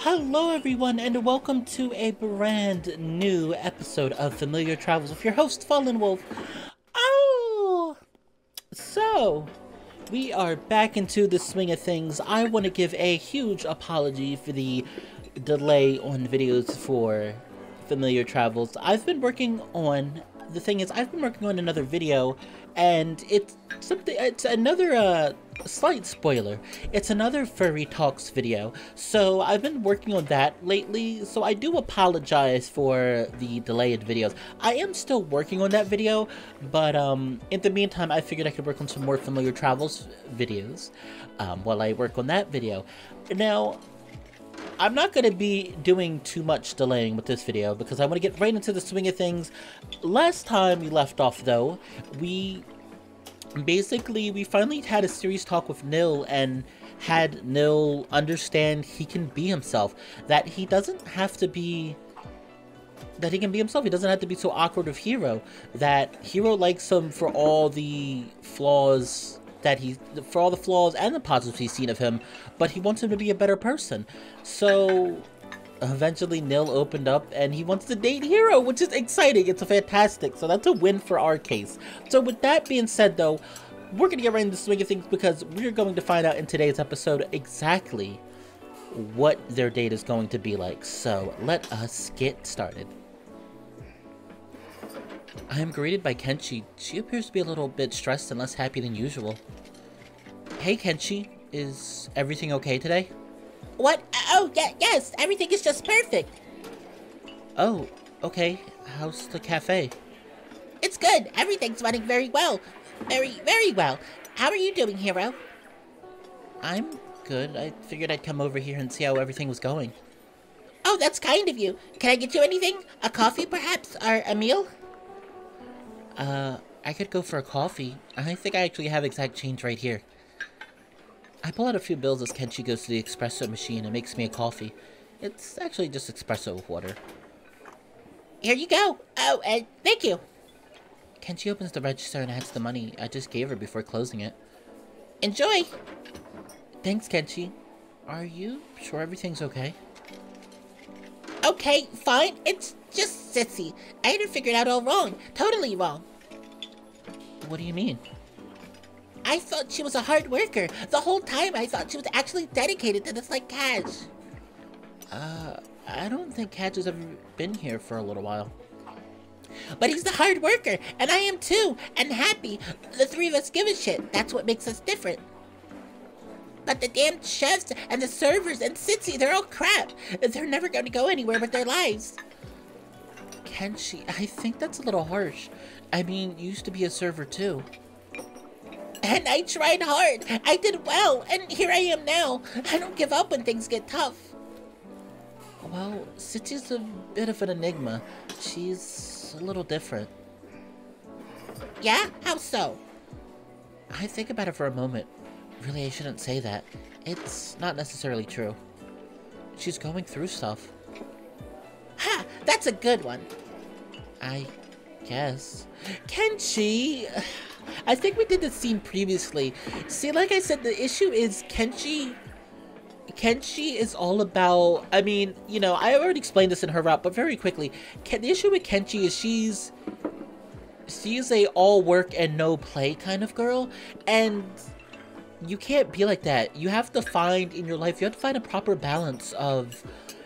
Hello everyone and welcome to a brand new episode of Familiartravels with your host Fallenwolf. Oh! So, we are back into the swing of things. I want to give a huge apology for the delay on videos for Familiartravels. I've been working on another video, and it's another slight spoiler. It's another Furry Talks video. So I've been working on that lately, so I do apologize for the delayed videos. I am still working on that video, but in the meantime I figured I could work on some more Familiartravels videos while I work on that video. Now, I'm not going to be doing too much delaying with this video because I want to get right into the swing of things. Last time we left off, though, we finally had a serious talk with Nil and had Nil understand he can be himself. That he doesn't have to be... That he can be himself. He doesn't have to be so awkward with Hiro. That Hiro likes him for all the flaws and the positives he's seen of him, but he wants him to be a better person. So eventually Nil opened up and he wants to date Hiro, which is exciting. It's fantastic. So that's a win for our case. So with that being said, though, we're gonna get right into the swing of things because we're going to find out in today's episode exactly what their date is going to be like. So let us get started. I am greeted by Kenshi. She appears to be a little bit stressed and less happy than usual. Hey Kenshi, is everything okay today? What? Oh, yes, everything is just perfect. Oh, okay. How's the cafe? It's good. Everything's running very well. Very well. How are you doing, Hiro? I'm good. I figured I'd come over here and see how everything was going. Oh, that's kind of you. Can I get you anything? A coffee, perhaps? Or a meal? I could go for a coffee. I think I actually have exact change right here. I pull out a few bills as Kenshi goes to the espresso machine and makes me a coffee. It's actually just espresso with water. Here you go. Oh, thank you. Kenshi opens the register and adds the money I just gave her before closing it. Enjoy. Thanks, Kenshi. Are you sure everything's okay? Okay, fine. It's just Sissy. I had her figured out all wrong. Totally wrong. What do you mean? I thought she was a hard worker. The whole time I thought she was actually dedicated to this like Cash. I don't think Cash has ever been here for a little while. But he's the hard worker, and I am too, and happy. The three of us give a shit. That's what makes us different. But the damn chefs and the servers and Sitsy, they're all crap. They're never going to go anywhere with their lives. Kenshi, I think that's a little harsh. I mean, you used to be a server too. And I tried hard. I did well, and here I am now. I don't give up when things get tough. Well, Sitsy's a bit of an enigma. She's a little different. Yeah? How so? I think about it for a moment. Really, I shouldn't say that. It's not necessarily true. She's going through stuff. Ha! That's a good one. I guess. Kenshi! I think we did the scene previously. See, like I said, the issue is Kenshi is all about... I mean, you know, I already explained this in her route, but very quickly. The issue with Kenshi is she's a all work and no play kind of girl, and you can't be like that. You have to find in your life, you have to find a proper balance of...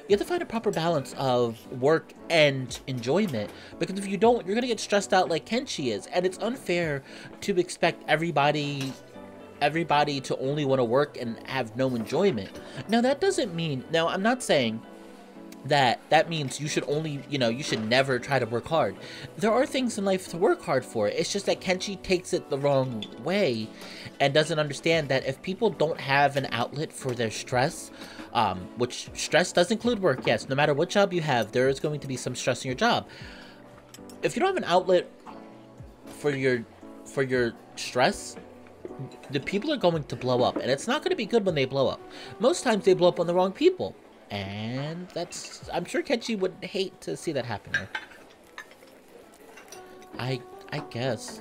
You have to find a proper balance of work and enjoyment, because if you don't, you're gonna get stressed out like Kenshi is, and it's unfair to expect everybody to only want to work and have no enjoyment. Now that doesn't mean, now I'm not saying that means you should only, you should never try to work hard. There are things in life to work hard for. It's just that Kenshi takes it the wrong way and doesn't understand that if people don't have an outlet for their stress, which stress does include work, yes, no matter what job you have, there is going to be some stress in your job. If you don't have an outlet for your stress, the people are going to blow up, and it's not going to be good when they blow up. Most times they blow up on the wrong people, and I'm sure Kenshi would hate to see that happen here. I guess.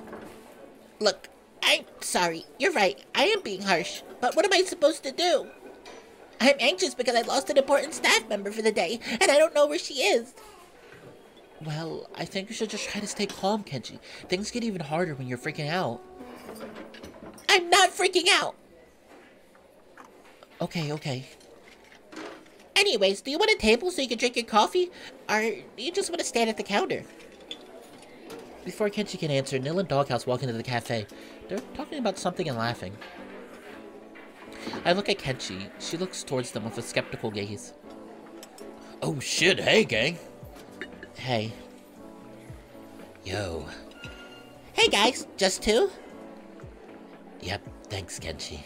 Look, I'm sorry. You're right. I am being harsh. But what am I supposed to do? I'm anxious because I lost an important staff member for the day, and I don't know where she is. Well, I think you should just try to stay calm, Kenji. Things get even harder when you're freaking out. I'm not freaking out! Okay. Anyways, do you want a table so you can drink your coffee? Or do you just want to stand at the counter? Before Kenji can answer, Nil and Doghouse walk into the cafe. They're talking about something and laughing. I look at Kenji. She looks towards them with a skeptical gaze. Oh shit, hey gang. Hey. Yo. Hey guys, just two? Yep, thanks, Kenji.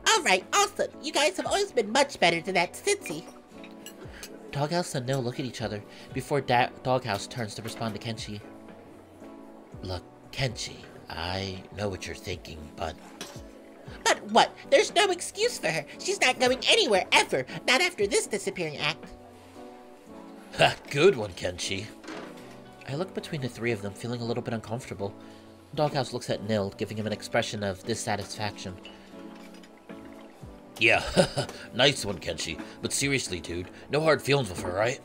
Alright, awesome. You guys have always been much better than that Sitsi. Doghouse and Nil look at each other before Doghouse turns to respond to Kenji. Look, Kenji, I know what you're thinking, but... But what? There's no excuse for her. She's not going anywhere, ever. Not after this disappearing act. Ha, good one, Kenji. I look between the three of them, feeling a little bit uncomfortable. Doghouse looks at Nil, giving him an expression of dissatisfaction. Yeah, nice one, Kenji. But seriously, dude, no hard feelings with her, right?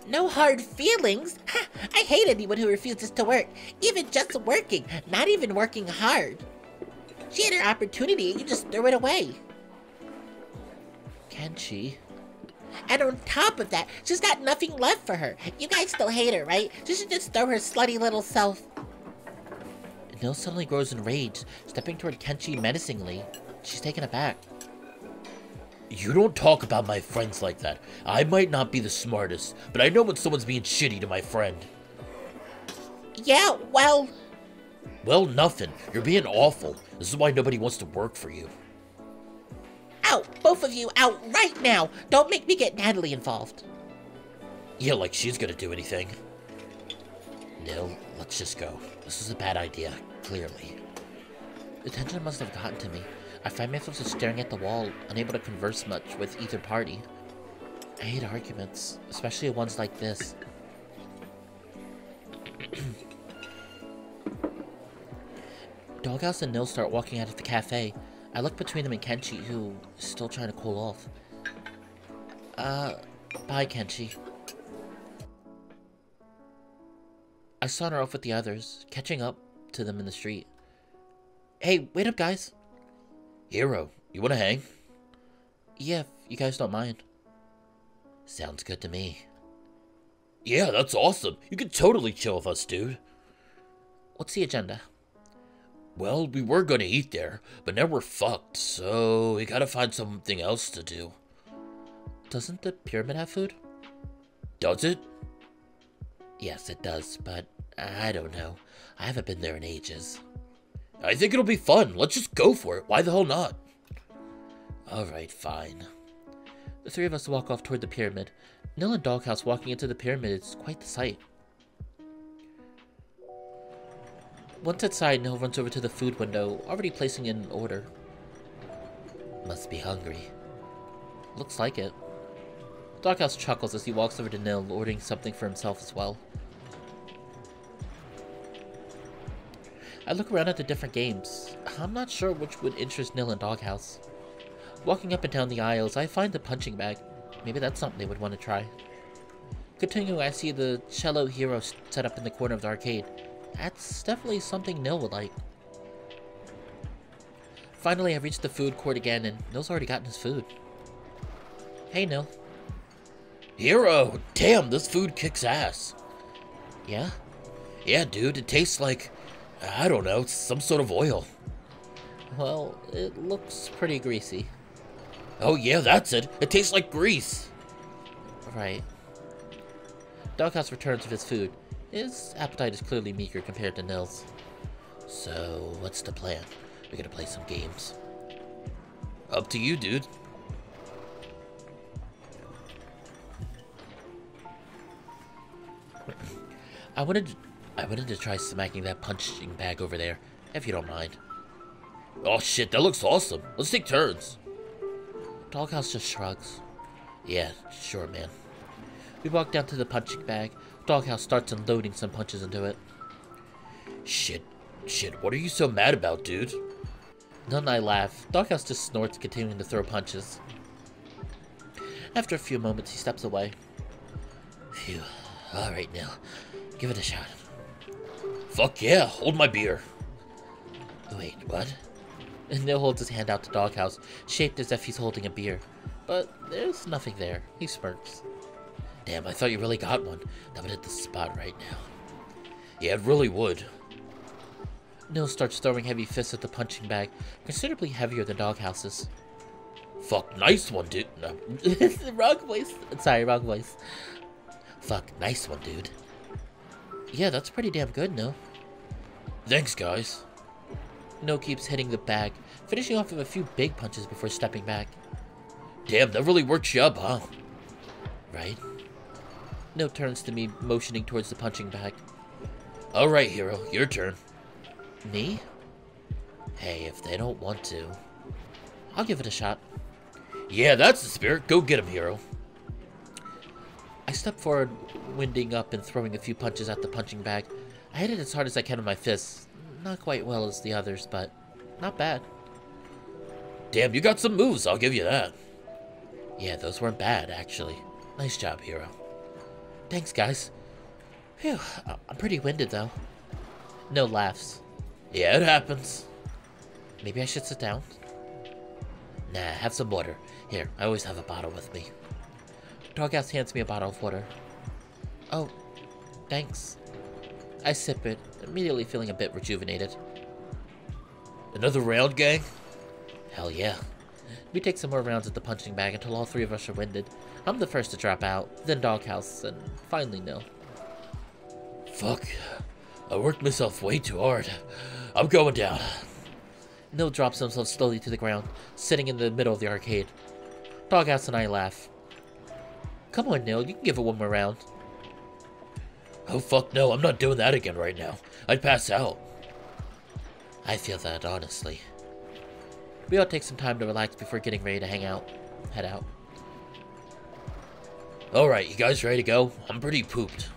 No hard feelings? Ha, I hate anyone who refuses to work. Even just working, not even working hard. She had her opportunity and you just threw it away. Kenji? And on top of that, she's got nothing left for her. You guys still hate her, right? She should just throw her slutty little self. Nil suddenly grows enraged, stepping toward Kenji menacingly. She's taken aback. You don't talk about my friends like that. I might not be the smartest, but I know when someone's being shitty to my friend. Yeah, well... Well, nothing. You're being awful. This is why nobody wants to work for you. Out! Both of you, out right now! Don't make me get Natalie involved. Yeah, like she's gonna do anything. Nil, let's just go. This is a bad idea, clearly. The tension must have gotten to me. I find myself just staring at the wall, unable to converse much with either party. I hate arguments, especially ones like this. Doghouse and Nil start walking out of the cafe. I look between them and Kenji, who is still trying to cool off. Bye, Kenji. I saunter off with the others, catching up to them in the street. Hey, wait up, guys. Hiro, you wanna hang? Yeah, if you guys don't mind. Sounds good to me. Yeah, that's awesome. You can totally chill with us, dude. What's the agenda? Well, we were gonna eat there, but now we're fucked, so we gotta find something else to do. Doesn't the pyramid have food? Does it? Yes, it does, but I don't know. I haven't been there in ages. I think it'll be fun. Let's just go for it. Why the hell not? Alright, fine. The three of us walk off toward the pyramid. Nil and Doghouse walking into the pyramid is quite the sight. Once outside, Nil runs over to the food window, already placing in an order. Must be hungry. Looks like it. Doghouse chuckles as he walks over to Nil, ordering something for himself as well. I look around at the different games. I'm not sure which would interest Nil and Doghouse. Walking up and down the aisles, I find the punching bag. Maybe that's something they would want to try. Continuing, I see the cello Hiro set up in the corner of the arcade. That's definitely something Nil would like. Finally, I reach the food court again, and Nil's already gotten his food. Hey, Nil. Hiro, damn, this food kicks ass. Yeah? Yeah, dude, it tastes like, I don't know, some sort of oil. Well, it looks pretty greasy. Oh yeah, that's it. It tastes like grease. Right. Doghouse returns with his food. His appetite is clearly meager compared to Nil's. So, what's the plan? We're gonna play some games. Up to you, dude. I wanted to try smacking that punching bag over there, if you don't mind. Oh shit, that looks awesome. Let's take turns. Doghouse just shrugs. Yeah, sure, man. We walk down to the punching bag. Doghouse starts unloading some punches into it. Shit, what are you so mad about, dude? Nil and I laugh. Doghouse just snorts, continuing to throw punches. After a few moments, he steps away. Phew. Alright, Nil. Give it a shot. Fuck yeah, hold my beer. Wait, what? And Nil holds his hand out to Doghouse, shaped as if he's holding a beer. But there's nothing there. He smirks. Damn, I thought you really got one. That would hit the spot right now. Yeah, it really would. Nil starts throwing heavy fists at the punching bag, considerably heavier than Doghouse's. Fuck, nice one, dude. No. Wrong voice. Sorry, wrong voice. Fuck, nice one, dude. Yeah, that's pretty damn good, Nil. Thanks, guys. Nil keeps hitting the bag, finishing off with a few big punches before stepping back. Damn, that really works you up, huh? Right? Nil turns to me, motioning towards the punching bag. Alright, Hiro, your turn. Me? Hey, if they don't want to... I'll give it a shot. Yeah, that's the spirit. Go get him, Hiro. I step forward, winding up and throwing a few punches at the punching bag. I hit it as hard as I can with my fists. Not quite well as the others, but not bad. Damn, you got some moves, I'll give you that. Yeah, those weren't bad, actually. Nice job, Hiro. Thanks, guys. Phew, I'm pretty winded, though. No laughs. Yeah, it happens. Maybe I should sit down? Nah, have some water. Here, I always have a bottle with me. Doghouse hands me a bottle of water. Oh, thanks. I sip it, immediately feeling a bit rejuvenated. Another round, gang? Hell yeah. We take some more rounds at the punching bag until all three of us are winded. I'm the first to drop out, then Doghouse, and finally Nil. Fuck. I worked myself way too hard. I'm going down. Nil drops himself slowly to the ground, sitting in the middle of the arcade. Doghouse and I laugh. Come on, Nil, you can give it one more round. Oh fuck no, I'm not doing that again right now. I'd pass out. I feel that, honestly. We all take some time to relax before getting ready to head out. Alright, you guys ready to go? I'm pretty pooped.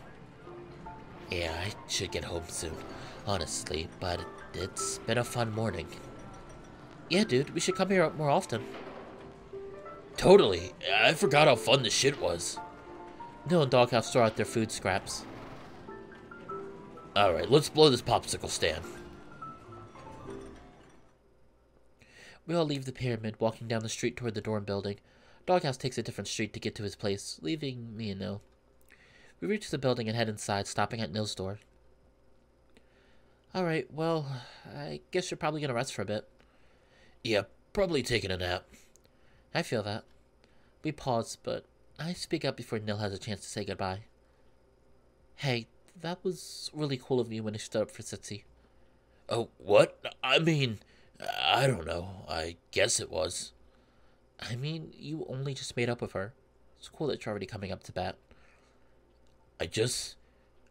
Yeah, I should get home soon, honestly, but it's been a fun morning. Yeah, dude, we should come here more often. Totally. I forgot how fun this shit was. Nil and Doghouse throw out their food scraps. Alright, let's blow this popsicle stand. We all leave the pyramid, walking down the street toward the dorm building. Doghouse takes a different street to get to his place, leaving me and Nil. We reach the building and head inside, stopping at Nil's door. Alright, well, I guess you're probably gonna rest for a bit. Yeah, probably taking a nap. I feel that. We pause, but I speak up before Nil has a chance to say goodbye. Hey, that was really cool of you when you stood up for Sitsi. Oh, what? I mean, I don't know. I guess it was. I mean, you only just made up with her. It's cool that you're already coming up to bat. I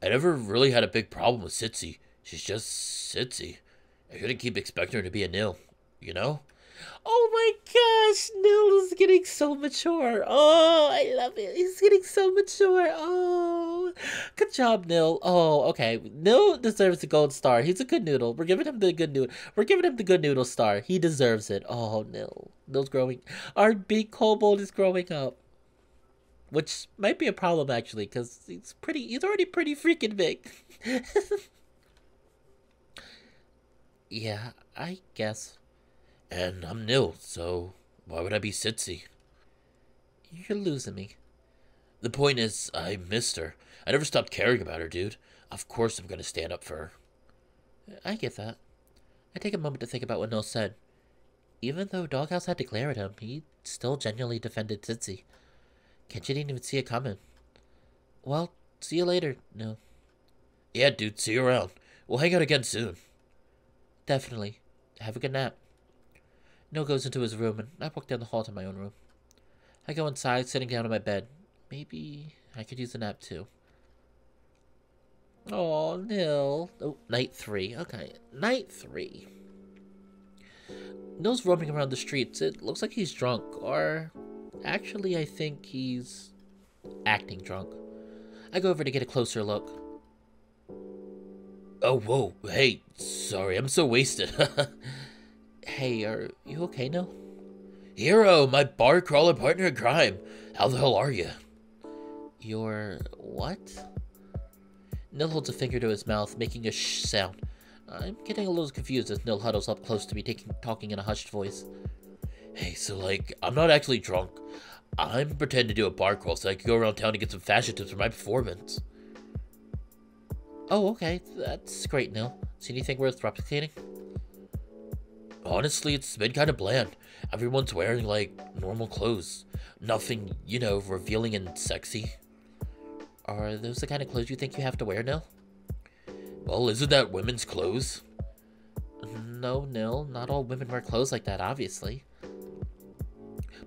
never really had a big problem with Sitsi. She's just Sitsi. I couldn't keep expecting her to be a Nil, you know? Oh my gosh, Nil is getting so mature. Oh, I love it. He's getting so mature. Oh, good job, Nil. Oh, okay. Nil deserves a gold star. He's a good noodle. We're giving him the good noodle. We're giving him the good noodle star. He deserves it. Oh, Nil. Nil's growing. Our big kobold is growing up. Which might be a problem, actually, because he's already pretty freaking big. Yeah, I guess. And I'm Nil, so why would I be Sitsi? You're losing me. The point is, I missed her. I never stopped caring about her, dude. Of course I'm gonna stand up for her. I get that. I take a moment to think about what Nil said. Even though Doghouse had declared him, he still genuinely defended Sitsi. Kenji didn't even see it coming. Well, see you later, Nil. Yeah, dude, see you around. We'll hang out again soon. Definitely. Have a good nap. Nil goes into his room, and I walk down the hall to my own room. I go inside, sitting down on my bed. Maybe I could use a nap, too. Oh, Nil. Oh, night 3. Okay, night 3. Nil's roaming around the streets. It looks like he's drunk, or... Actually, I think he's acting drunk. I go over to get a closer look. Oh, whoa. Hey, sorry, I'm so wasted. Hey, are you okay, Nil? Hiro, my bar crawler partner in crime. How the hell are you? You're... what? Nil holds a finger to his mouth, making a shh sound. I'm getting a little confused as Nil huddles up close to me, talking in a hushed voice. Hey, so like, I'm not actually drunk. I'm pretending to do a bar crawl so I can go around town and get some fashion tips for my performance. Oh, okay. That's great, Nil. See anything worth replicating? Honestly, it's been kind of bland. Everyone's wearing, like, normal clothes. Nothing, you know, revealing and sexy. Are those the kind of clothes you think you have to wear, Nil? Well, isn't that women's clothes? No, Nil. Not all women wear clothes like that, obviously.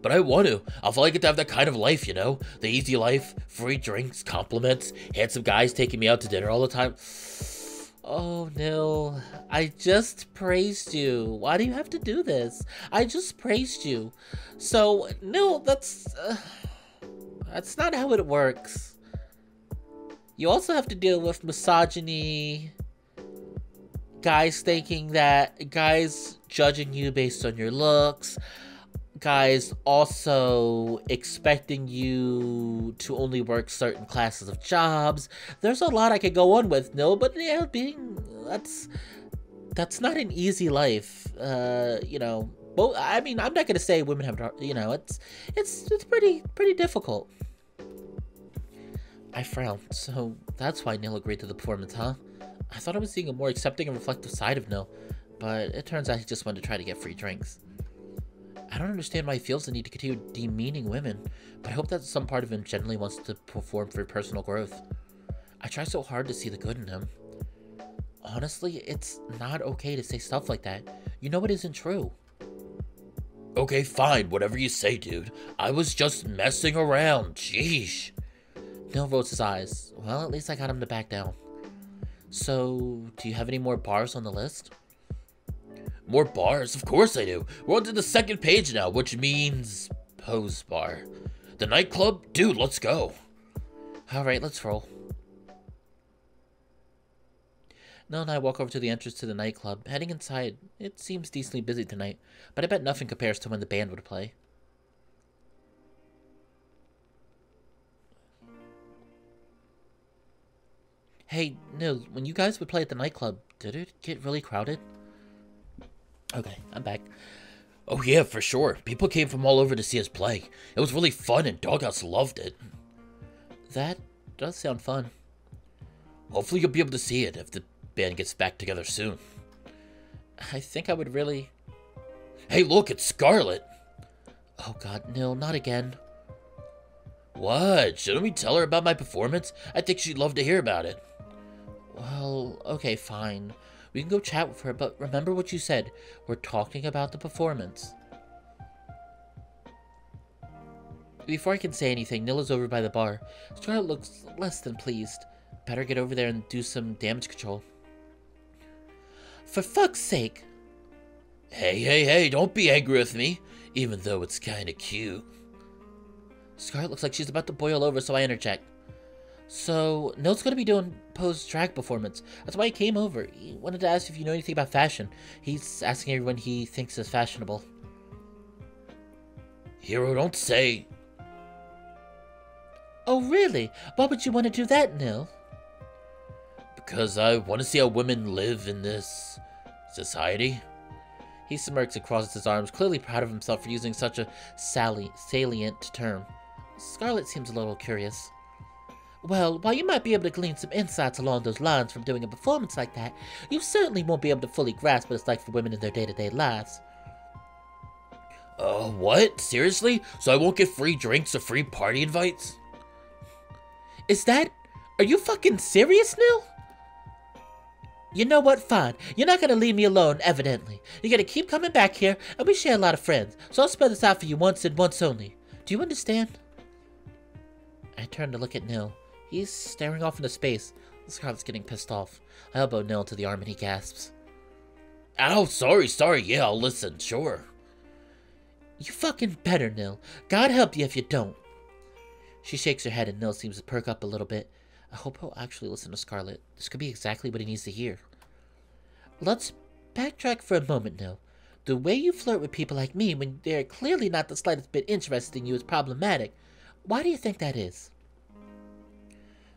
But I want to. I feel like I get to have that kind of life, you know? The easy life, free drinks, compliments, handsome guys taking me out to dinner all the time. Oh, Nil. I just praised you. Why do you have to do this? I just praised you. So, Nil, that's not how it works. You also have to deal with misogyny, guys judging you based on your looks, guys also expecting you to only work certain classes of jobs. There's a lot I could go on with, Nil, but yeah, that's not an easy life. You know, well, I mean, I'm not gonna say women have, you know, it's pretty difficult. I frowned. So that's why Nil agreed to the performance, huh? I thought I was seeing a more accepting and reflective side of Nil, but it turns out he just wanted to try to get free drinks. I don't understand why he feels the need to continue demeaning women, but I hope that some part of him genuinely wants to perform for personal growth. I try so hard to see the good in him. Honestly, it's not okay to say stuff like that. You know it isn't true. Okay, fine, whatever you say, dude. I was just messing around, sheesh. Nil rolls his eyes. Well, at least I got him to back down. So, do you have any more bars on the list? More bars? Of course I do. We're on to the second page now, which means Pose Bar. The nightclub? Dude, let's go. Alright, let's roll. Nil and I walk over to the entrance to the nightclub. Heading inside, it seems decently busy tonight, but I bet nothing compares to when the band would play. Hey, Nil, when you guys would play at the nightclub, did it get really crowded? Okay, I'm back. Oh yeah, for sure. People came from all over to see us play. It was really fun and Doghouse loved it. That does sound fun. Hopefully you'll be able to see it if the band gets back together soon. I think I would really... Hey look, it's Scarlet! Oh god, Nil, not again. What? Shouldn't we tell her about my performance? I think she'd love to hear about it. Well, okay, fine. We can go chat with her, but remember what you said. We're talking about the performance. Before I can say anything, Nil is over by the bar. Scarlet looks less than pleased. Better get over there and do some damage control. For fuck's sake! Hey, don't be angry with me, even though it's kinda cute. Scarlet looks like she's about to boil over, so I interject. So, Nil's gonna be doing Poe's drag performance. That's why he came over. He wanted to ask if you know anything about fashion. He's asking everyone he thinks is fashionable. Hiro, don't say... Oh, really? Why would you want to do that, Nil? Because I want to see how women live in this... society. He smirks and crosses his arms, clearly proud of himself for using such a salient term. Scarlet seems a little curious. Well, while you might be able to glean some insights along those lines from doing a performance like that, you certainly won't be able to fully grasp what it's like for women in their day-to-day lives. What? Seriously? So I won't get free drinks or free party invites? Are you fucking serious, Nil? You know what? Fine. You're not gonna leave me alone, evidently. You're gonna keep coming back here, and we share a lot of friends, so I'll spell this out for you once and once only. Do you understand? I turn to look at Nil. He's staring off into space. Scarlet's getting pissed off. I elbow Nil to the arm and he gasps. Ow, sorry, yeah, I'll listen, sure. You fucking better, Nil. God help you if you don't. She shakes her head and Nil seems to perk up a little bit. I hope he'll actually listen to Scarlet. This could be exactly what he needs to hear. Let's backtrack for a moment, Nil. The way you flirt with people like me when they're clearly not the slightest bit interested in you is problematic. Why do you think that is?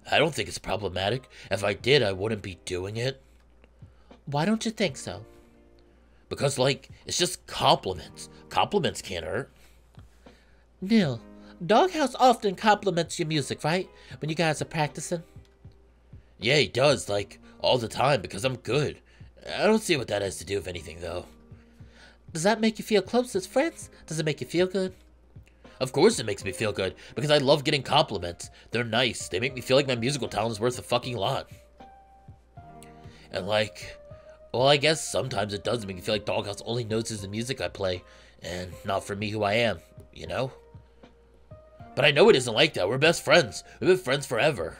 I don't think it's problematic. If I did, I wouldn't be doing it. Why don't you think so? Because, like, it's just compliments. Compliments can't hurt. Neil, Doghouse often compliments your music, right? When you guys are practicing? Yeah, he does, like, all the time, because I'm good. I don't see what that has to do with anything, though. Does that make you feel close as friends? Does it make you feel good? Of course it makes me feel good, because I love getting compliments. They're nice. They make me feel like my musical talent is worth a fucking lot. And like, well, I guess sometimes it does make me feel like Doghouse only notices the music I play, and not for me who I am, you know? But I know it isn't like that. We're best friends. We've been friends forever.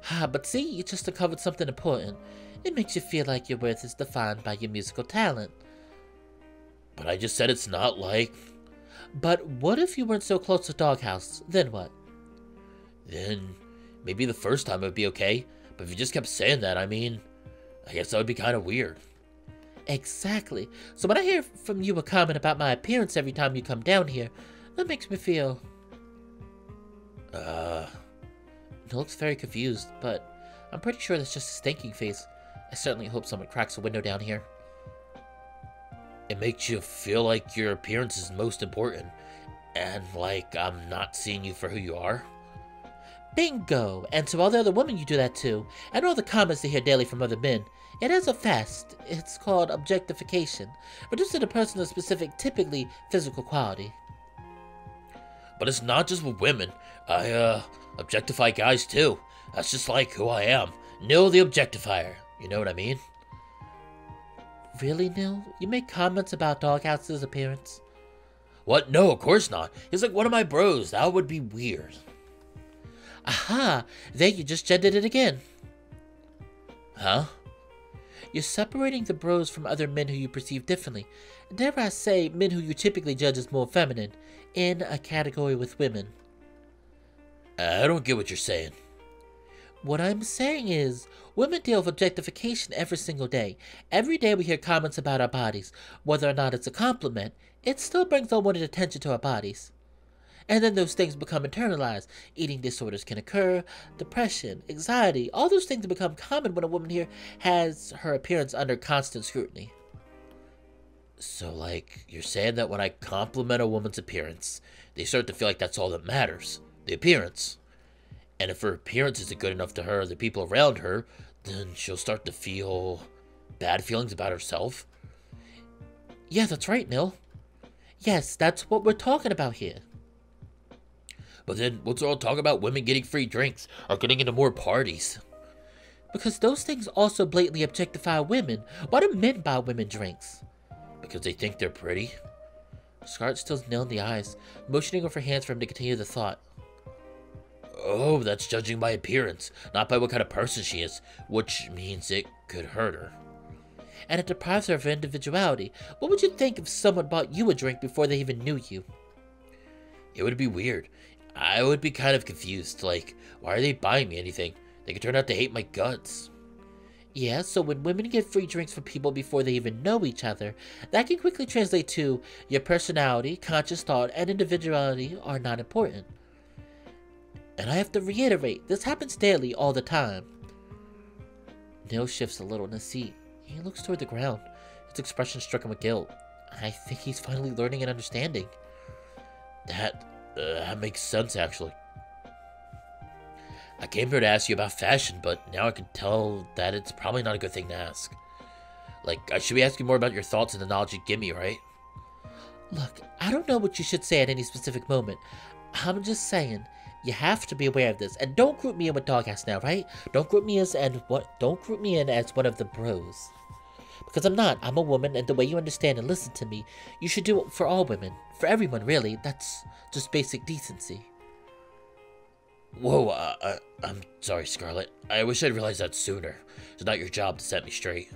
But see, you just uncovered something important. It makes you feel like your worth is defined by your musical talent. But I just said it's not like... But what if you weren't so close to Doghouse? Then what? Then maybe the first time it would be okay. But if you just kept saying that, I mean, I guess that would be kind of weird. Exactly. So when I hear from you a comment about my appearance every time you come down here, that makes me feel... He looks very confused, but I'm pretty sure that's just his thinking face. I certainly hope someone cracks a window down here. It makes you feel like your appearance is most important, and like I'm not seeing you for who you are? Bingo! And to all the other women you do that to, and all the comments they hear daily from other men. It has a fast. It's called objectification, reducing a person to a specific, typically physical quality. But it's not just with women. I, objectify guys too. That's just like who I am. Nil the objectifier. You know what I mean? Really, Nil? You make comments about Doghouse's appearance? What? No, of course not. He's like one of my bros. That would be weird. Aha! There you just gendered it again. Huh? You're separating the bros from other men who you perceive differently. Dare I say, men who you typically judge as more feminine, in a category with women. I don't get what you're saying. What I'm saying is, women deal with objectification every single day. Every day we hear comments about our bodies. Whether or not it's a compliment, it still brings unwanted attention to our bodies. And then those things become internalized. Eating disorders can occur, depression, anxiety, all those things become common when a woman here has her appearance under constant scrutiny. So, like, you're saying that when I compliment a woman's appearance, they start to feel like that's all that matters. The appearance. And if her appearance isn't good enough to her or the people around her, then she'll start to feel bad feelings about herself. Yeah, that's right, Nil. Yes, that's what we're talking about here. But then, what's all talk about women getting free drinks or getting into more parties? Because those things also blatantly objectify women. Why do men buy women drinks? Because they think they're pretty? Scarlet stares Nil in the eyes, motioning with her hands for him to continue the thought. Oh, that's judging by appearance, not by what kind of person she is, which means it could hurt her. And it deprives her of her individuality. What would you think if someone bought you a drink before they even knew you? It would be weird. I would be kind of confused, like, why are they buying me anything? They could turn out to hate my guts. Yeah, so when women get free drinks from people before they even know each other, that can quickly translate to your personality, conscious thought, and individuality are not important. And I have to reiterate, this happens daily, all the time. Nil shifts a little in his seat. He looks toward the ground. His expression struck him with guilt. I think he's finally learning and understanding. That makes sense, actually. I came here to ask you about fashion, but now I can tell that it's probably not a good thing to ask. Like, I should be asking more about your thoughts and the knowledge you give me, right? Look, I don't know what you should say at any specific moment. I'm just saying, you have to be aware of this, and don't group me in with Doghouse now, right? Don't group me in as one of the bros. Because I'm not. I'm a woman, and the way you understand and listen to me, you should do it for all women. For everyone, really. That's just basic decency. Whoa, I'm sorry, Scarlet. I wish I'd realized that sooner. It's not your job to set me straight.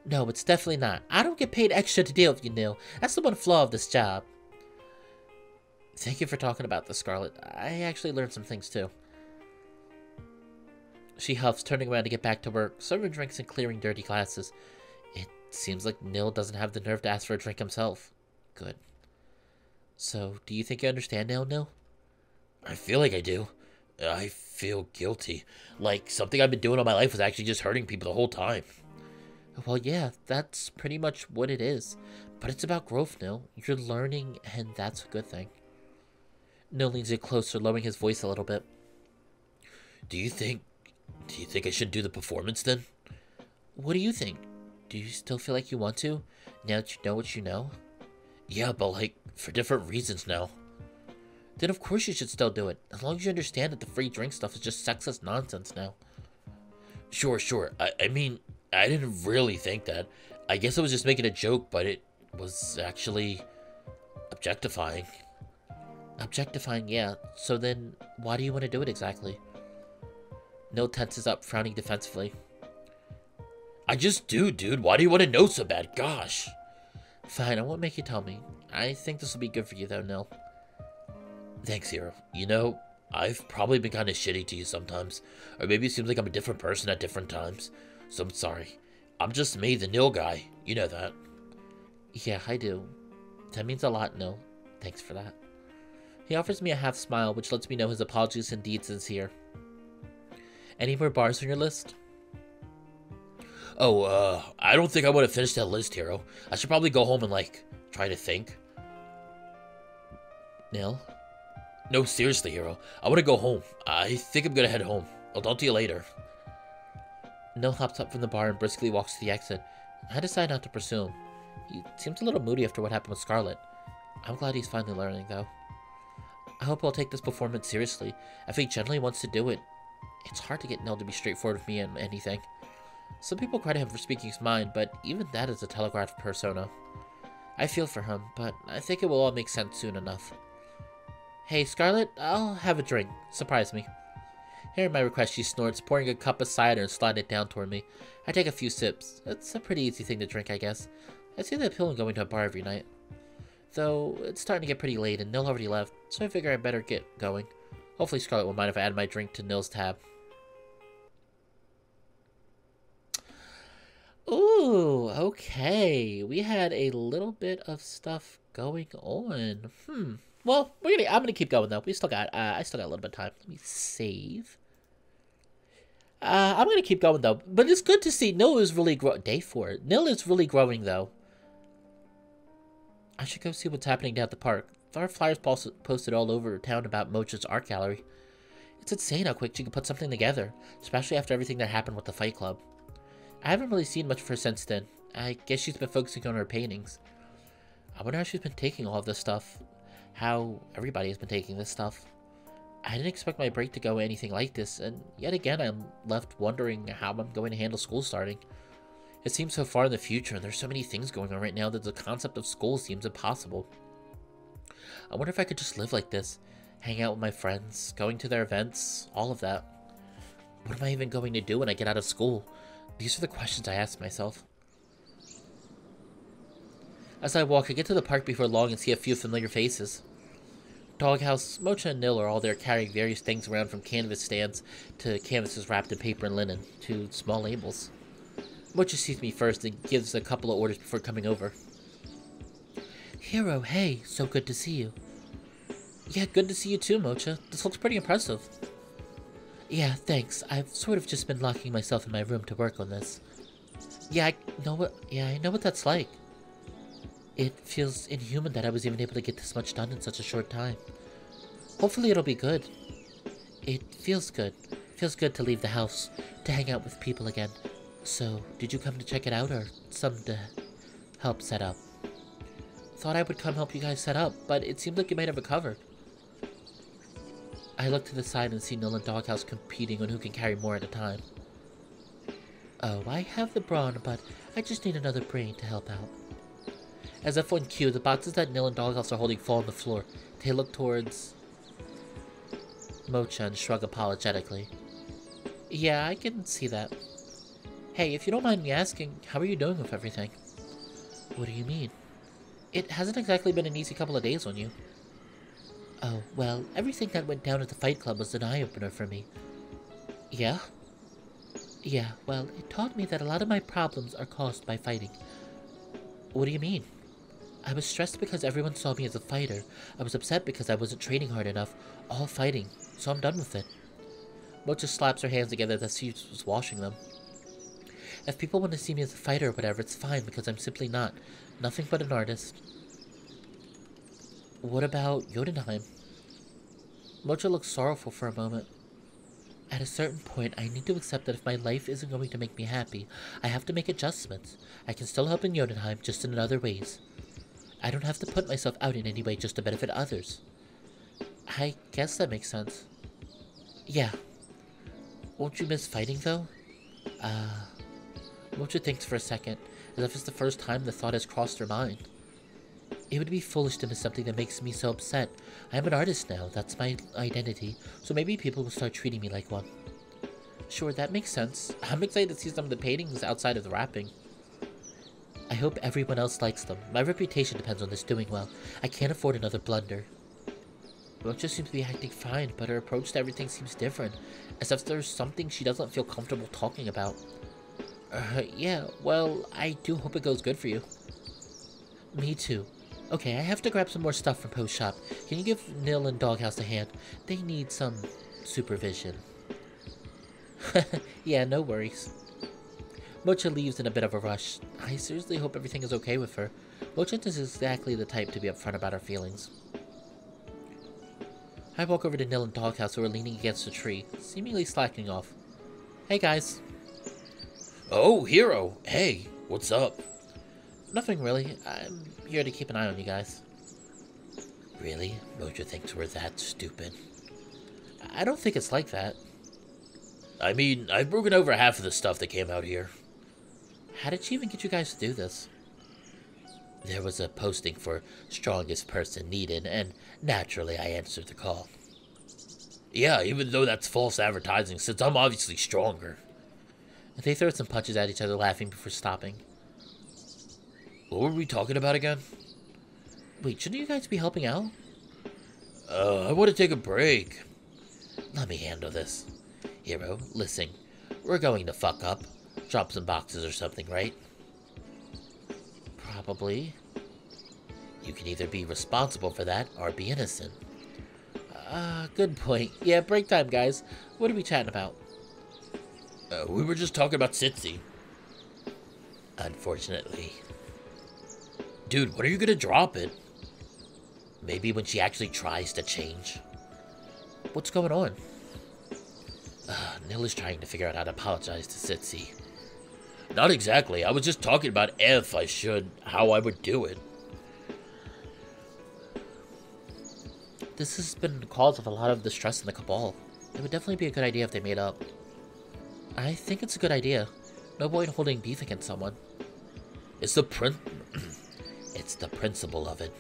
No, it's definitely not. I don't get paid extra to deal with you, Nil. That's the one flaw of this job. Thank you for talking about this, Scarlet. I actually learned some things, too. She huffs, turning around to get back to work, serving drinks and clearing dirty glasses. It Seems like Nil doesn't have the nerve to ask for a drink himself. Good. So, do you think you understand now, Nil? I feel like I do. I feel guilty. Like something I've been doing all my life was actually just hurting people the whole time. Well, yeah, that's pretty much what it is. But it's about growth, Nil. You're learning, and that's a good thing. Nil leans in closer, lowering his voice a little bit. Do you think I should do the performance then? What do you think? Do you still feel like you want to, now that you know what you know? Yeah, but like, for different reasons now. Then of course you should still do it, as long as you understand that the free drink stuff is just sexist nonsense now. Sure. I mean, I didn't really think that. I guess I was just making a joke, but it was actually objectifying. Objectifying, yeah. So then, why do you want to do it exactly? Nil tenses up, frowning defensively. I just do, dude. Why do you want to know so bad? Gosh. Fine, I won't make you tell me. I think this will be good for you, though, Nil. Thanks, Hiro. You know, I've probably been kind of shitty to you sometimes. Or maybe it seems like I'm a different person at different times. So I'm sorry. I'm just me, the Nil guy. You know that. Yeah, I do. That means a lot, Nil. Thanks for that. He offers me a half smile, which lets me know his apologies indeed sincere. Any more bars on your list? Oh, I don't think I want to finish that list, Hiro. I should probably go home and, like, try to think. Nil? No, seriously, Hiro. I want to go home. I think I'm gonna head home. I'll talk to you later. Nil hops up from the bar and briskly walks to the exit. I decide not to pursue him. He seems a little moody after what happened with Scarlet. I'm glad he's finally learning, though. I hope he'll take this performance seriously. If he generally wants to do it, it's hard to get Nil to be straightforward with me and anything. Some people credit him for speaking his mind, but even that is a telegraphed persona. I feel for him, but I think it will all make sense soon enough. Hey, Scarlet, I'll have a drink. Surprise me. Hearing my request, she snorts, pouring a cup of cider and sliding it down toward me. I take a few sips. It's a pretty easy thing to drink, I guess. I see the appeal in going to a bar every night. Though, it's starting to get pretty late and Nil already left, so I figure I better get going. Hopefully Scarlet won't mind if I add my drink to Nil's tab. Ooh, okay. We had a little bit of stuff going on. Well, I'm gonna keep going though. I still got a little bit of time. Let me save. I'm gonna keep going though. But it's good to see Nil is really Day 4. Nil is really growing though. I should go see what's happening down at the park. There are flyers posted all over town about Mocha's art gallery. It's insane how quick she can put something together, especially after everything that happened with the Fight Club. I haven't really seen much of her since then. I guess she's been focusing on her paintings. I wonder how she's been taking all of this stuff. How everybody has been taking this stuff. I didn't expect my break to go anything like this, and yet again I'm left wondering how I'm going to handle school starting. It seems so far in the future, and there's so many things going on right now that the concept of school seems impossible. I wonder if I could just live like this, hang out with my friends, going to their events, all of that. What am I even going to do when I get out of school? These are the questions I ask myself. As I walk, I get to the park before long and see a few familiar faces. Doghouse, Mocha and Nil are all there carrying various things around from canvas stands to canvases wrapped in paper and linen to small labels. Mocha sees me first and gives a couple of orders before coming over. Hiro, hey, so good to see you. Yeah, good to see you too, Mocha. This looks pretty impressive. Yeah, thanks. I've sort of just been locking myself in my room to work on this. I know what that's like. It feels inhuman that I was even able to get this much done in such a short time. Hopefully it'll be good. It feels good. Feels good to leave the house, to hang out with people again. So, did you come to check it out or some to help set up? Thought I would come help you guys set up, but it seems like you might have recovered. I look to the side and see Nil and Doghouse competing on who can carry more at a time. Oh, I have the brawn, but I just need another brain to help out. As if on cue, the boxes that Nil and Doghouse are holding fall on the floor. They look towards Mocha and shrug apologetically. Yeah, I can see that. Hey, if you don't mind me asking, how are you doing with everything? What do you mean? It hasn't exactly been an easy couple of days on you. Oh, well, everything that went down at the Fight Club was an eye-opener for me. Yeah? Yeah, well, it taught me that a lot of my problems are caused by fighting. What do you mean? I was stressed because everyone saw me as a fighter. I was upset because I wasn't training hard enough, all fighting, so I'm done with it. Mocha slaps her hands together as she was washing them. If people want to see me as a fighter or whatever, it's fine, because I'm simply not. Nothing but an artist. What about Jotunheim? Mocha looks sorrowful for a moment. At a certain point, I need to accept that if my life isn't going to make me happy, I have to make adjustments. I can still help in Jotunheim, just in other ways. I don't have to put myself out in any way just to benefit others. I guess that makes sense. Yeah. Won't you miss fighting, though? Mocha thinks for a second, as if it's the first time the thought has crossed her mind. It would be foolish to miss something that makes me so upset. I am an artist now, that's my identity, so maybe people will start treating me like one. Sure, that makes sense. I'm excited to see some of the paintings outside of the wrapping. I hope everyone else likes them. My reputation depends on this doing well. I can't afford another blunder. Mocha seems to be acting fine, but her approach to everything seems different, as if there's something she doesn't feel comfortable talking about. Yeah, well, I do hope it goes good for you. Me too. Okay, I have to grab some more stuff from Post Shop. Can you give Nil and Doghouse a hand? They need some supervision. Yeah, no worries. Mocha leaves in a bit of a rush. I seriously hope everything is okay with her. Mocha is exactly the type to be upfront about her feelings. I walk over to Nil and Doghouse, who are leaning against a tree, seemingly slacking off. Hey guys. Oh, Hiro! Hey, what's up? Nothing really. I'm here to keep an eye on you guys. Really? Mocha thinks we're that stupid? I don't think it's like that. I mean, I've broken over half of the stuff that came out here. How did she even get you guys to do this? There was a posting for strongest person needed, and naturally I answered the call. Yeah, even though that's false advertising, since I'm obviously stronger. They throw some punches at each other, laughing before stopping. What were we talking about again? Wait, shouldn't you guys be helping out? I want to take a break. Let me handle this. Hiro, listen. We're going to fuck up. Drop some boxes or something, right? Probably. You can either be responsible for that or be innocent. Good point. Yeah, break time, guys. What are we chatting about? We were just talking about Sitsi. Unfortunately. Dude, when are you gonna drop it? Maybe when she actually tries to change. What's going on? Nil is trying to figure out how to apologize to Sitsi. Not exactly. I was just talking about if I should, how I would do it. This has been the cause of a lot of the stress in the Cabal. It would definitely be a good idea if they made up. I think it's a good idea. No point holding beef against someone. It's the it's the principle of it.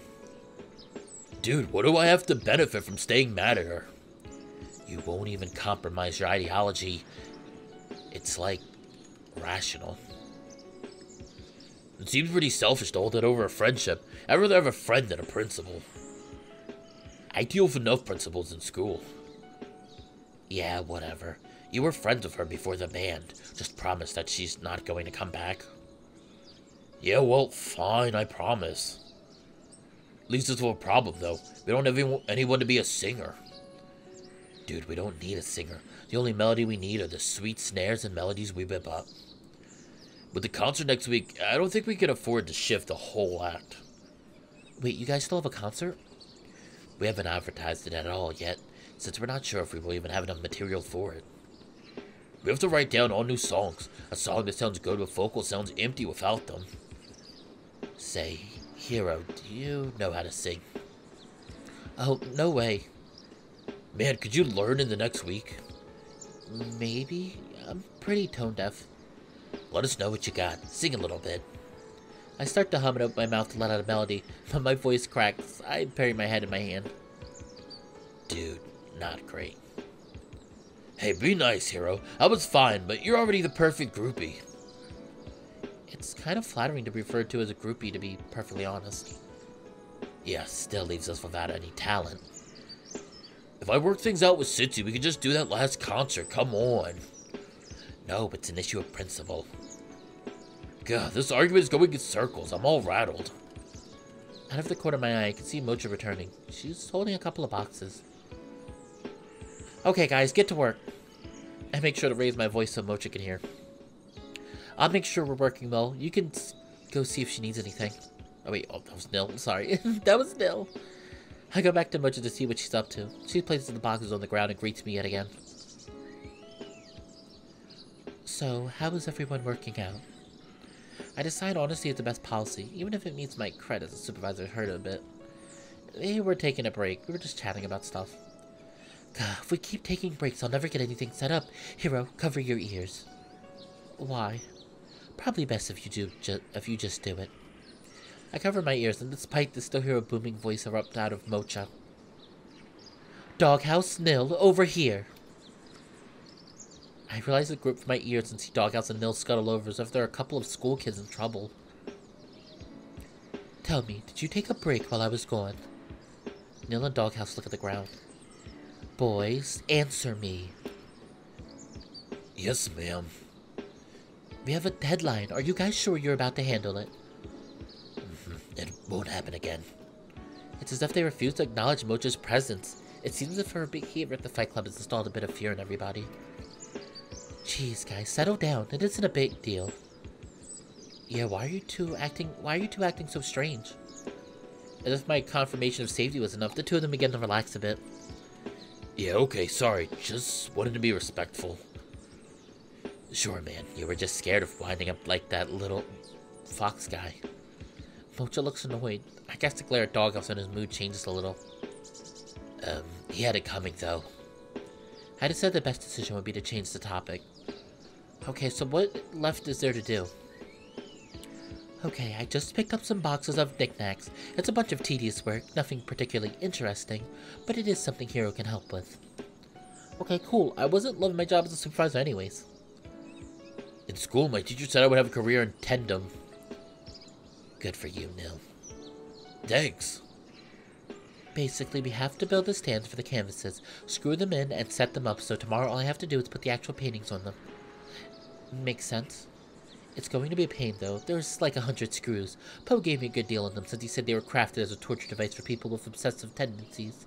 Dude, what do I have to benefit from staying mad at her? You won't even compromise your ideology. It's like rational. It seems pretty selfish to hold it over a friendship. I'd rather have a friend than a principal. I deal with enough principals in school. Yeah, whatever. You were friends with her before the band. Just promise that she's not going to come back. Yeah, well, fine, I promise. Leads us to a problem, though. We don't have anyone to be a singer. Dude, we don't need a singer. The only melody we need are the sweet snares and melodies we whip up. With the concert next week, I don't think we can afford to shift the whole act. Wait, you guys still have a concert? We haven't advertised it at all yet, since we're not sure if we will even have enough material for it. We have to write down all new songs. A song that sounds good with vocals sounds empty without them. Say, Hiro, do you know how to sing? Oh, no way. Man, could you learn in the next week? Maybe. I'm pretty tone deaf. Let us know what you got. Sing a little bit. I start to hum and open my mouth to let out a melody, but my voice cracks. I bury my head in my hand. Dude, not great. Hey, be nice, Hiro. I was fine, but you're already the perfect groupie. It's kind of flattering to be referred to as a groupie, to be perfectly honest. Yeah, still leaves us without any talent. If I work things out with Sitsi, we could just do that last concert. Come on. No, it's an issue of principle. God, this argument is going in circles. I'm all rattled. Out of the corner of my eye, I can see Mocha returning. She's holding a couple of boxes. Okay, guys, get to work. I make sure to raise my voice so Mocha can hear. I'll make sure we're working well. You can go see if she needs anything. Oh, wait. Oh, that was Nil. Sorry. That was Nil. I go back to Mocha to see what she's up to. She places the boxes on the ground and greets me yet again. So, how is everyone working out? I decide honesty is the best policy, even if it means my credit as a supervisor hurt a bit. We were taking a break. We were just chatting about stuff. God, if we keep taking breaks, I'll never get anything set up. Hiro, cover your ears. Why? Probably best if you just do it. I cover my ears, and despite this, still hear a booming voice erupt out of Mocha. Doghouse, Nil, over here. I realize the group from my ears and see Doghouse and Nil scuttle over as if there are a couple of school kids in trouble. Tell me, did you take a break while I was gone? Nil and Doghouse look at the ground. Boys, answer me. Yes, ma'am. We have a deadline. Are you guys sure you're about to handle it? It won't happen again. It's as if they refuse to acknowledge Mocha's presence. It seems as if her behavior at the Fight Club has installed a bit of fear in everybody. Jeez, guys, settle down. It isn't a big deal. Yeah, why are you two acting so strange? As if my confirmation of safety was enough, the two of them began to relax a bit. Yeah, okay, sorry. Just wanted to be respectful. Sure, man. You were just scared of winding up like that little fox guy. Mocha looks annoyed. I guess the glare at Doghouse and his mood changes a little. He had it coming, though. I decided the best decision would be to change the topic. Okay, so what left is there to do? Okay, I just picked up some boxes of knickknacks. It's a bunch of tedious work, nothing particularly interesting, but it is something Hiro can help with. Okay, cool. I wasn't loving my job as a supervisor anyways. In school, my teacher said I would have a career in tendom. Good for you, Nil. Thanks. Basically, we have to build the stands for the canvases, screw them in, and set them up, so tomorrow all I have to do is put the actual paintings on them. Makes sense. It's going to be a pain, though. There's like 100 screws. Poe gave me a good deal on them since he said they were crafted as a torture device for people with obsessive tendencies.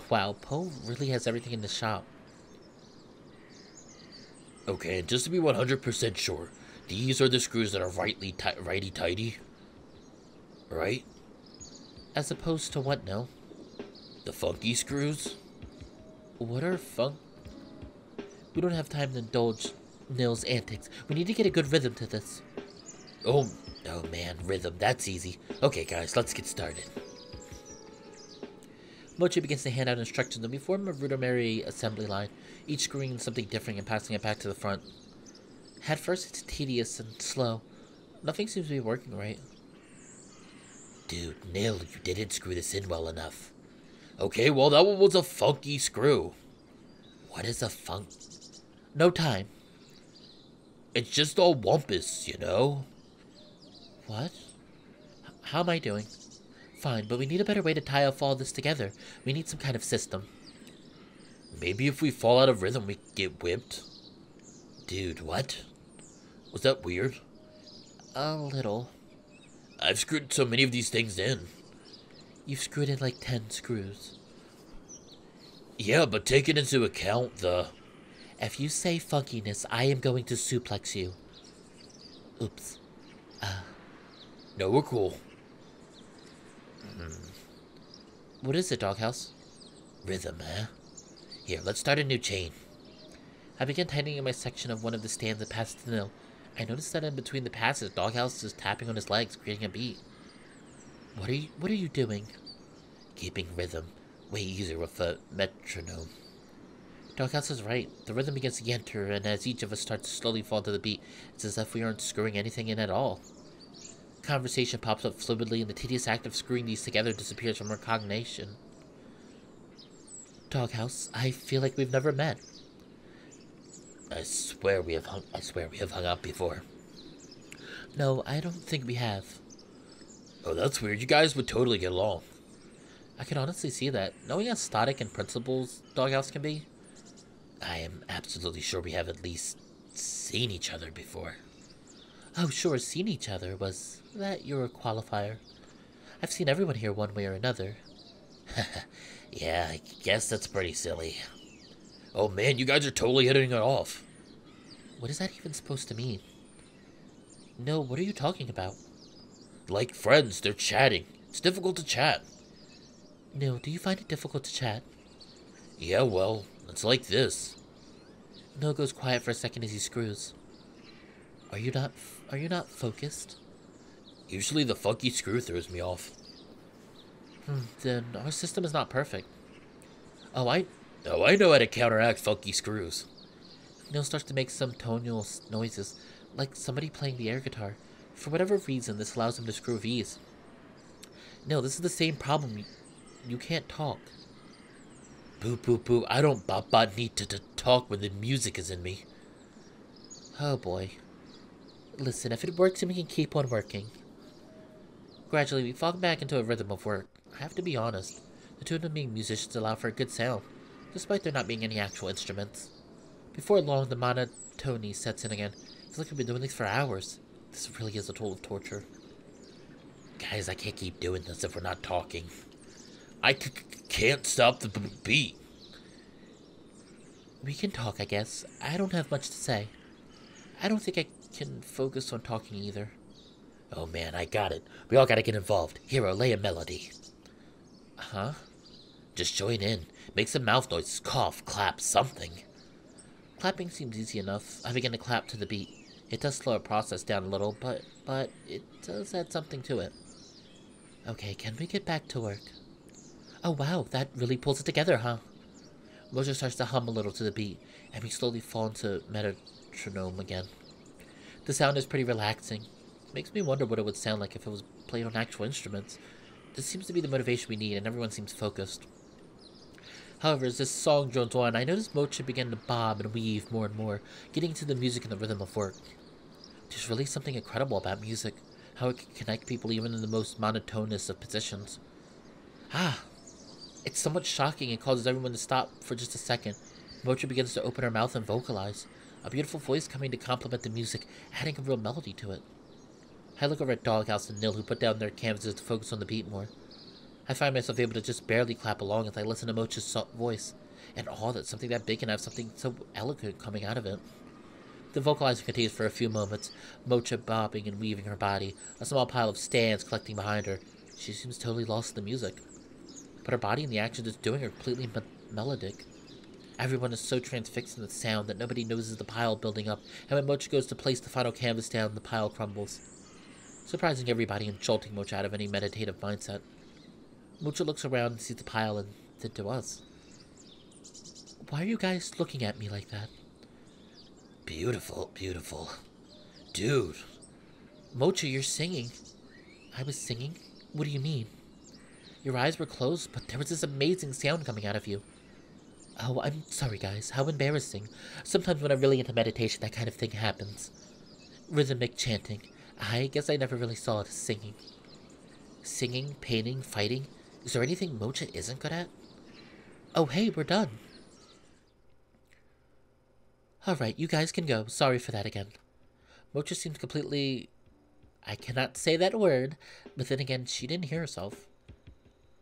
Wow, Poe really has everything in the shop. Okay, and just to be 100% sure, these are the screws that are righty-tighty? Right? As opposed to what, Nil? The funky screws? What are We don't have time to indulge Nil's antics. We need to get a good rhythm to this. Oh man, rhythm, that's easy. Okay, guys, let's get started. Mochi begins to hand out instructions, and we form a rudimentary assembly line, each screwing something different and passing it back to the front. At first, it's tedious and slow. Nothing seems to be working right. Dude, Nil, you didn't screw this in well enough. Okay, well, that one was a funky screw. What is a funk? No time. It's just all wumpus, you know? What? How am I doing? Fine, but we need a better way to tie off all this together. We need some kind of system. Maybe if we fall out of rhythm, we get whipped? Dude, what? Was that weird? A little. I've screwed so many of these things in. You've screwed in like 10 screws. Yeah, but taking into account the... If you say funkiness, I am going to suplex you. Oops. No, we're cool. What is it, Doghouse? Rhythm, huh? Here, let's start a new chain. I begin tightening my section of one of the stands that passes to Nil. I notice that in between the passes, Doghouse is tapping on his legs, creating a beat. What are you doing? Keeping rhythm. Way easier with a metronome. Doghouse is right. The rhythm begins to enter, and as each of us starts to slowly fall to the beat, it's as if we aren't screwing anything in at all. Conversation pops up fluidly, and the tedious act of screwing these together disappears from our cognition. Doghouse, I feel like we've never met. I swear we have hung out before. No, I don't think we have. Oh, that's weird. You guys would totally get along. I can honestly see that. Knowing how static and principles Doghouse can be, I am absolutely sure we have at least seen each other before. Oh, sure, seen each other. Was that your qualifier? I've seen everyone here one way or another. Yeah, I guess that's pretty silly. Oh man, you guys are totally hitting it off. What is that even supposed to mean? No, what are you talking about? Like friends, they're chatting. It's difficult to chat. No, do you find it difficult to chat? Yeah, well, it's like this. No goes quiet for a second as he screws. Are you not focused? Usually the funky screw throws me off. Then our system is not perfect. Oh, I know how to counteract funky screws. Neil starts to make some tonal noises, like somebody playing the air guitar. For whatever reason, this allows him to screw with ease. No, this is the same problem. You can't talk. Boo, boo, boo. I don't need to talk when the music is in me. Oh boy. Listen, if it works, then we can keep on working. Gradually, we fall back into a rhythm of work. I have to be honest. The two of them being musicians allow for a good sound, despite there not being any actual instruments. Before long, the monotony sets in again. It's like we've been doing this for hours. This really is a toll of torture. Guys, I can't keep doing this if we're not talking. I can't stop the beat. We can talk, I guess. I don't have much to say. I don't think I can focus on talking either. Oh man, I got it. We all gotta get involved. Hiro, lay a melody. Huh? Just join in. Make some mouth noises, cough, clap, something. Clapping seems easy enough. I begin to clap to the beat. It does slow our process down a little, but it does add something to it. Okay, can we get back to work? Oh wow, that really pulls it together, huh? Mojo starts to hum a little to the beat, and we slowly fall into metronome again. The sound is pretty relaxing. It makes me wonder what it would sound like if it was played on actual instruments. This seems to be the motivation we need, and everyone seems focused. However, as this song drones on, I notice Mocha begin to bob and weave more and more, getting into the music and the rhythm of work. There's really something incredible about music, how it can connect people even in the most monotonous of positions. It's somewhat shocking and causes everyone to stop for just a second. Mocha begins to open her mouth and vocalize, a beautiful voice coming to complement the music, adding a real melody to it. I look over at Doghouse and Nil, who put down their canvases to focus on the beat more. I find myself able to just barely clap along as I listen to Mocha's voice, and awe that something that big can have something so eloquent coming out of it. The vocalizing continues for a few moments, Mocha bobbing and weaving her body, a small pile of stands collecting behind her. She seems totally lost in the music. But her body and the actions it's doing are completely melodic. Everyone is so transfixed in the sound that nobody notices the pile building up, and when Mocha goes to place the final canvas down, the pile crumbles, surprising everybody and jolting Mocha out of any meditative mindset. Mocha looks around and sees the pile and then to us. Why are you guys looking at me like that? Beautiful, beautiful. Dude. Mocha, you're singing. I was singing? What do you mean? Your eyes were closed, but there was this amazing sound coming out of you. Oh, I'm sorry, guys. How embarrassing. Sometimes when I'm really into meditation, that kind of thing happens. Rhythmic chanting. I guess I never really saw it as singing. Singing, painting, fighting. Is there anything Mocha isn't good at? Oh, hey, we're done. Alright, you guys can go. Sorry for that again. Mocha seems completely... I cannot say that word, but then again, she didn't hear herself.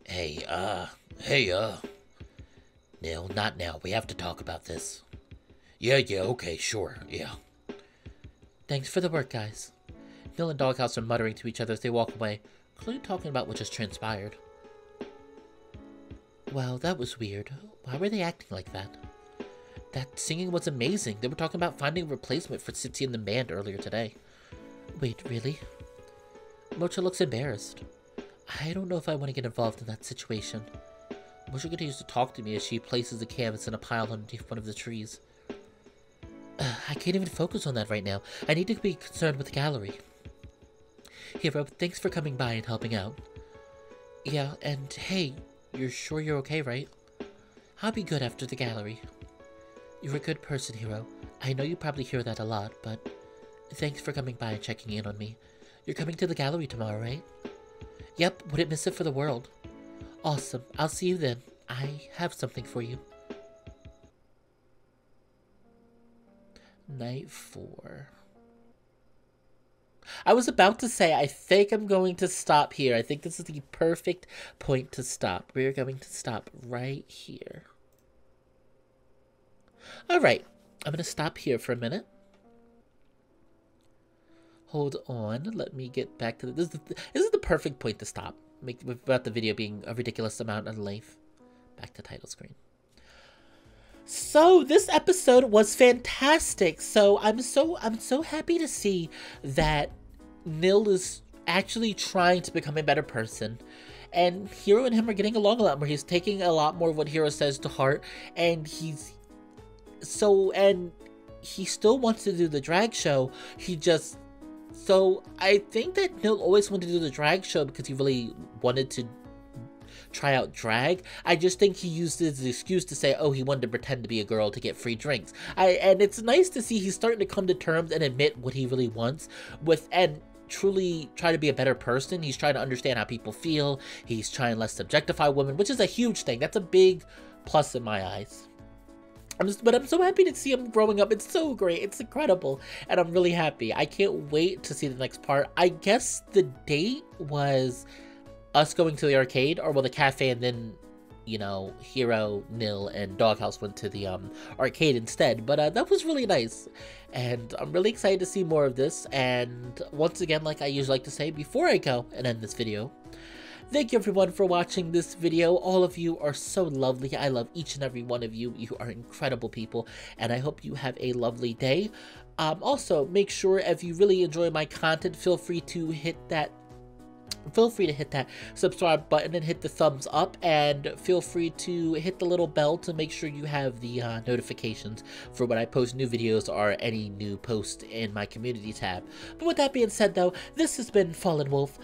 Hey, No, not now. We have to talk about this. Yeah, okay, sure, yeah. Thanks for the work, guys. Nil and Doghouse are muttering to each other as they walk away, clearly talking about what just transpired. Wow, that was weird. Why were they acting like that? That singing was amazing. They were talking about finding a replacement for Sitsi and the band earlier today. Wait, really? Mocha looks embarrassed. I don't know if I want to get involved in that situation. Mocha continues to talk to me as she places the canvas in a pile underneath one of the trees. I can't even focus on that right now. I need to be concerned with the gallery. Hiro, thanks for coming by and helping out. Yeah, and hey, you're sure you're okay, right? I'll be good after the gallery. You're a good person, Hiro. I know you probably hear that a lot, but thanks for coming by and checking in on me. You're coming to the gallery tomorrow, right? Yep, wouldn't miss it for the world. Awesome, I'll see you then. I have something for you. Night 4. I was about to say, I think I'm going to stop here. I think this is the perfect point to stop. We're going to stop right here. All right, I'm going to stop here for a minute. Hold on, let me get back to this. This is the perfect point to stop. Without the video being a ridiculous amount of length. Back to title screen. So this episode was fantastic. So I'm so happy to see that Nil is actually trying to become a better person. And Hiro and him are getting along a lot more. He's taking a lot more of what Hiro says to heart, and he still wants to do the drag show. So I think that Nil always wanted to do the drag show because he really wanted to try out drag. I just think he used it as an excuse to say, oh, he wanted to pretend to be a girl to get free drinks. And it's nice to see he's starting to come to terms and admit what he really wants and truly try to be a better person. He's trying to understand how people feel. He's trying less to objectify women, which is a huge thing. That's a big plus in my eyes. But I'm so happy to see him growing up. It's so great. It's incredible. And I'm really happy. I can't wait to see the next part. I guess the date was us going to the arcade, or well, the cafe, and then, you know, Hiro, Nil, and Doghouse went to the arcade instead. But that was really nice. And I'm really excited to see more of this. And once again, like I usually like to say before I go and end this video, thank you everyone for watching this video. All of you are so lovely. I love each and every one of you. You are incredible people, and I hope you have a lovely day. Also, make sure if you really enjoy my content, feel free to hit that subscribe button and hit the thumbs up, and feel free to hit the little bell to make sure you have the notifications for when I post new videos or any new post in my community tab. But with that being said though, this has been Fallenwolf.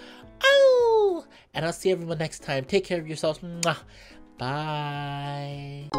Oh! And I'll see everyone next time. Take care of yourselves. Mwah. Bye.